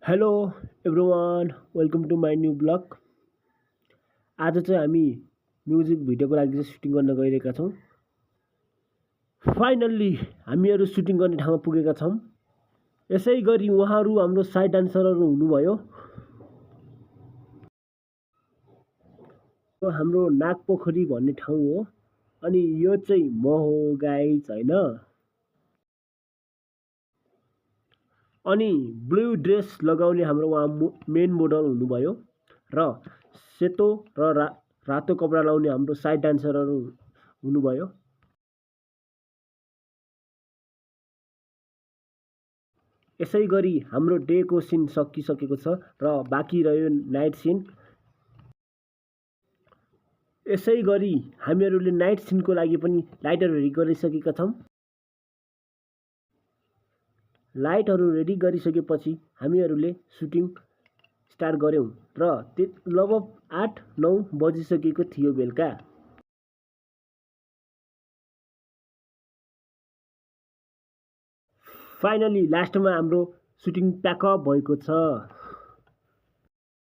Hello everyone welcome to my new blog. आज चाहिँ हामी म्युजिक भिडियोको लागि चाहिँ सुटिङ गर्न गइरहेका छौँ। फाइनल्ली हामीहरू सुटिङ गर्ने ठाउँमा पुगेका छौँ। यसै गरी उहाँहरू हाम्रो साइड डान्सरहरू हुनुभयो। यो हाम्रो नागपोखरी भन्ने ठाउँ हो। अनि यो चाहिँ म हो गाइज होइन। अनि ब्लू ड्रेस लगाउने हाम्रो उहाँ मेन मोडल हुनुभयो र सेतो र रातो कपडा लाउने हाम्रो साइड डान्सरहरू हुनुभयो। यसै गरी हाम्रो डेको सिन सकिसकेको छ र बाँकी रह्यो नाइट सिन। यसै गरी हामीहरूले नाइट सिनको लागि पनि लाइटहरू रेडी गरिसकेका छौँ। लाइटहरू रेडी गरिसकेपछि हामीहरूले सुटिङ स्टार्ट गऱ्यौँ र लगभग 8-9 बजिसकेको थियो बेलुका। फाइनली लास्टमा हाम्रो सुटिङ प्याकअप भएको छ।